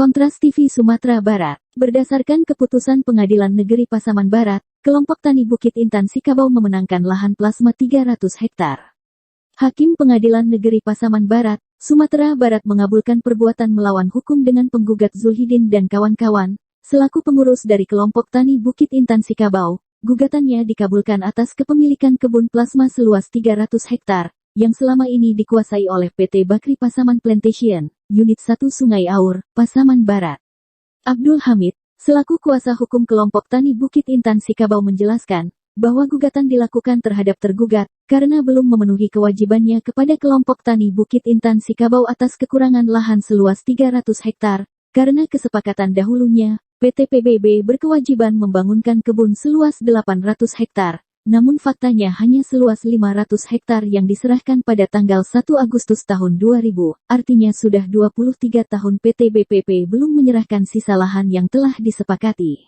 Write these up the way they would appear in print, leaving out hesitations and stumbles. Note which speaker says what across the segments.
Speaker 1: Kontras TV Sumatera Barat. Berdasarkan keputusan Pengadilan Negeri Pasaman Barat, kelompok tani Bukit Intan Sikabau memenangkan lahan plasma 300 hektar. Hakim Pengadilan Negeri Pasaman Barat, Sumatera Barat mengabulkan perbuatan melawan hukum dengan penggugat Zulhidin dan kawan-kawan, selaku pengurus dari kelompok tani Bukit Intan Sikabau. Gugatannya dikabulkan atas kepemilikan kebun plasma seluas 300 hektar, yang selama ini dikuasai oleh PT Bakri Pasaman Plantation, Unit 1 Sungai Aur, Pasaman Barat. Abdul Hamid, selaku kuasa hukum kelompok tani Bukit Intan Sikabau menjelaskan, bahwa gugatan dilakukan terhadap tergugat, karena belum memenuhi kewajibannya kepada kelompok tani Bukit Intan Sikabau atas kekurangan lahan seluas 300 hektar, karena kesepakatan dahulunya, PT PBB berkewajiban membangunkan kebun seluas 800 hektar, namun faktanya hanya seluas 500 hektar yang diserahkan pada tanggal 1 Agustus tahun 2000, artinya sudah 23 tahun PT BPP belum menyerahkan sisa lahan yang telah disepakati.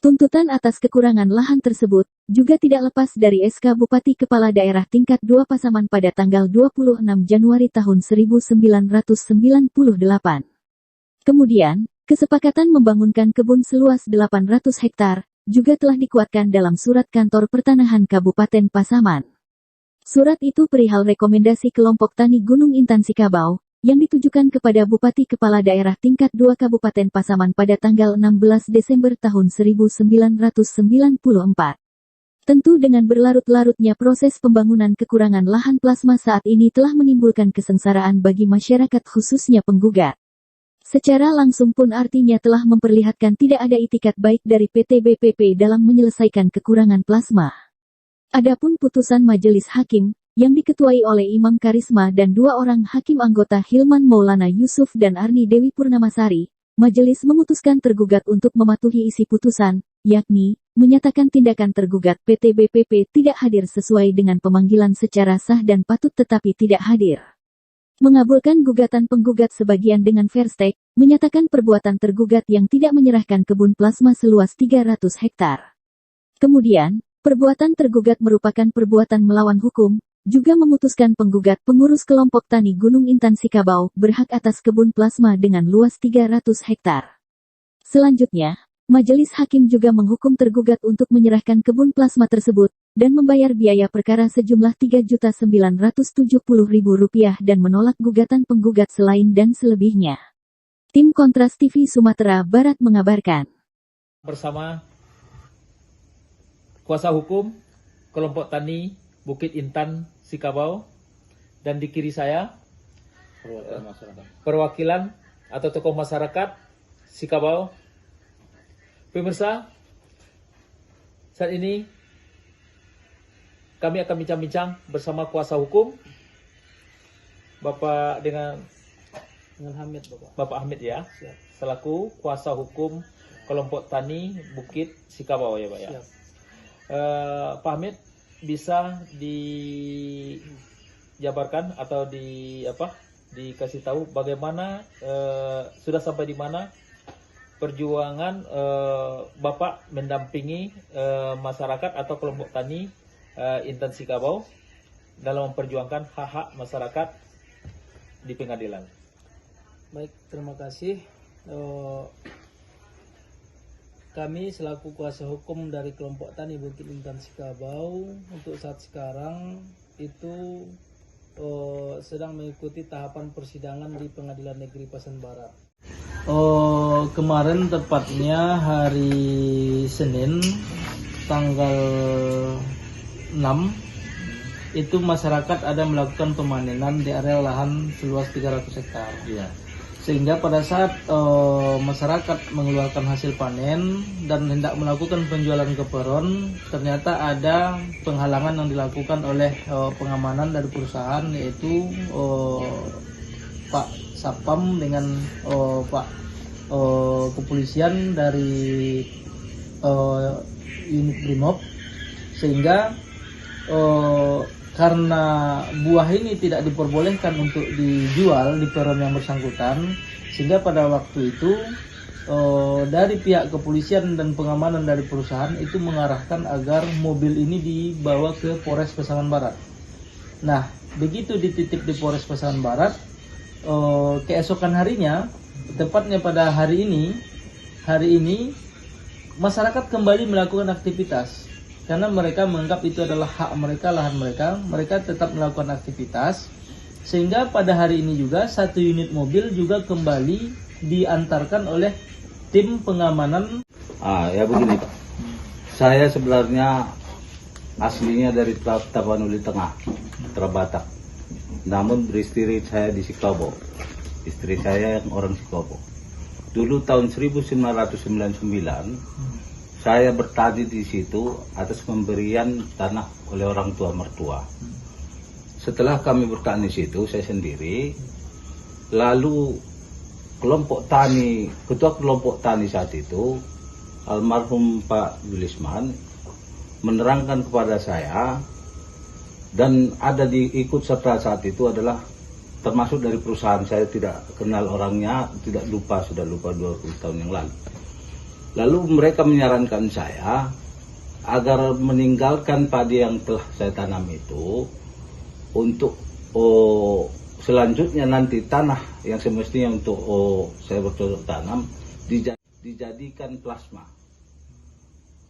Speaker 1: Tuntutan atas kekurangan lahan tersebut, juga tidak lepas dari SK Bupati Kepala Daerah Tingkat 2 Pasaman pada tanggal 26 Januari tahun 1998. Kemudian, kesepakatan membangunkan kebun seluas 800 hektar, juga telah dikuatkan dalam surat kantor pertanahan Kabupaten Pasaman. Surat itu perihal rekomendasi kelompok tani Gunung Intan Sikabau, yang ditujukan kepada Bupati Kepala Daerah Tingkat 2 Kabupaten Pasaman pada tanggal 16 Desember tahun 1994. Tentu dengan berlarut-larutnya proses pembangunan kekurangan lahan plasma saat ini telah menimbulkan kesengsaraan bagi masyarakat khususnya penggugat. Secara langsung pun artinya telah memperlihatkan tidak ada itikat baik dari PT BPP dalam menyelesaikan kekurangan plasma. Adapun putusan Majelis Hakim, yang diketuai oleh Imam Karisma dan 2 orang hakim anggota Hilman Maulana Yusuf dan Arni Dewi Purnamasari, Majelis memutuskan tergugat untuk mematuhi isi putusan, yakni, menyatakan tindakan tergugat PT BPP tidak hadir sesuai dengan pemanggilan secara sah dan patut tetapi tidak hadir. Mengabulkan gugatan penggugat sebagian dengan verstake, menyatakan perbuatan tergugat yang tidak menyerahkan kebun plasma seluas 300 hektar. Kemudian, perbuatan tergugat merupakan perbuatan melawan hukum, juga memutuskan penggugat pengurus kelompok tani Gunung Intan Sikabau berhak atas kebun plasma dengan luas 300 hektar. Selanjutnya, Majelis Hakim juga menghukum tergugat untuk menyerahkan kebun plasma tersebut, dan membayar biaya perkara sejumlah Rp3.970.000 dan menolak gugatan penggugat selain dan selebihnya. Tim Kontras TV Sumatera Barat mengabarkan.
Speaker 2: Bersama kuasa hukum kelompok tani Bukit Intan Sikabau, dan di kiri saya perwakilan atau tokoh masyarakat Sikabau. Pemirsa, saat ini kami akan bincang-bincang bersama kuasa hukum Bapak dengan Hamid, Bapak Hamid ya, selaku kuasa hukum kelompok tani Bukit Sikabau ya Pak ya. Pak Hamid, bisa dijabarkan atau dikasih tahu bagaimana sudah sampai di mana perjuangan Bapak mendampingi masyarakat atau kelompok tani Intan Sikabau dalam memperjuangkan hak-hak masyarakat di pengadilan.
Speaker 3: Baik, terima kasih. Kami selaku kuasa hukum dari kelompok tani Bukit Intan Sikabau untuk saat sekarang itu sedang mengikuti tahapan persidangan di Pengadilan Negeri Pasaman Barat. Kemarin tepatnya hari Senin tanggal 6 itu masyarakat ada melakukan pemanenan di area lahan seluas 300 hektar. Ya. Sehingga pada saat masyarakat mengeluarkan hasil panen dan hendak melakukan penjualan ke peron, ternyata ada penghalangan yang dilakukan oleh pengamanan dari perusahaan, yaitu Pak Sapam dengan Pak kepolisian dari unit Brimob, sehingga karena buah ini tidak diperbolehkan untuk dijual di peron yang bersangkutan, sehingga pada waktu itu dari pihak kepolisian dan pengamanan dari perusahaan itu mengarahkan agar mobil ini dibawa ke Polres Pasaman Barat. Nah, begitu dititip di Polres Pasaman Barat, keesokan harinya tepatnya pada hari ini masyarakat kembali melakukan aktivitas karena mereka menganggap itu adalah hak mereka, lahan mereka tetap melakukan aktivitas, sehingga pada hari ini juga 1 unit mobil juga kembali diantarkan oleh tim pengamanan.
Speaker 4: Ya begini Pak, saya sebenarnya aslinya dari Tapanuli Tengah, Terbatak, namun beristri saya di Sikobo. Istri saya yang orang Sikobo. Dulu tahun 1999 saya bertani di situ atas pemberian tanah oleh orang tua mertua. Setelah kami bertani di situ, saya sendiri, lalu ketua kelompok tani saat itu, almarhum Pak Yulisman, menerangkan kepada saya, dan ada diikut serta saat itu adalah termasuk dari perusahaan. Saya tidak kenal orangnya, sudah lupa 20 tahun yang lalu. Lalu mereka menyarankan saya agar meninggalkan padi yang telah saya tanam itu untuk selanjutnya nanti tanah yang semestinya untuk saya bercocok tanam dijadikan plasma.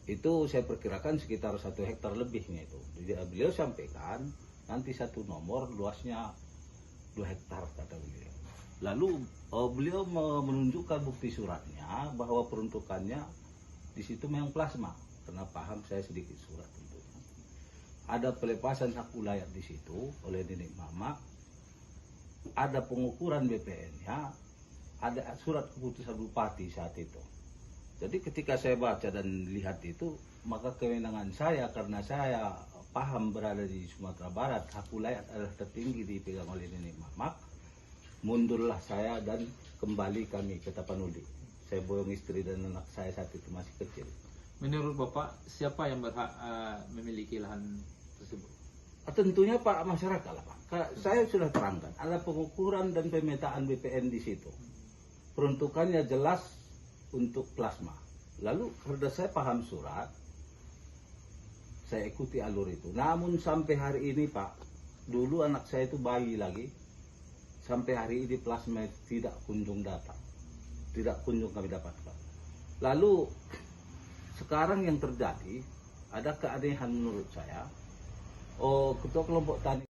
Speaker 4: Itu saya perkirakan sekitar 1 hektar lebihnya itu. Beliau sampaikan nanti 1 nomor luasnya 2 hektar kata beliau. Lalu beliau menunjukkan bukti suratnya bahwa peruntukannya di situ memang plasma. Karena paham saya sedikit surat tentunya. Ada pelepasan hak ulayat di situ oleh nenek mama. Ada pengukuran BPN-nya. Ada surat keputusan bupati saat itu. Jadi ketika saya baca dan lihat itu, maka kewenangan saya karena saya paham berada di Sumatera Barat, hak ulayat adalah tertinggi dipegang oleh nenek mamak. Mundurlah saya dan kembali kami ke Tapanuli. Saya boyong istri dan anak saya saat itu masih kecil.
Speaker 2: Menurut Bapak, siapa yang berhak memiliki lahan tersebut?
Speaker 4: Tentunya Pak masyarakat lah Pak. Saya sudah terangkan, ada pengukuran dan pemetaan BPN di situ. Peruntukannya jelas untuk plasma. Lalu karena saya paham surat, saya ikuti alur itu. Namun sampai hari ini Pak, dulu anak saya itu bayi lagi. Sampai hari ini plasma tidak kunjung datang. Tidak kunjung kami dapatkan. Lalu sekarang yang terjadi, ada keanehan menurut saya. Ketua kelompok tani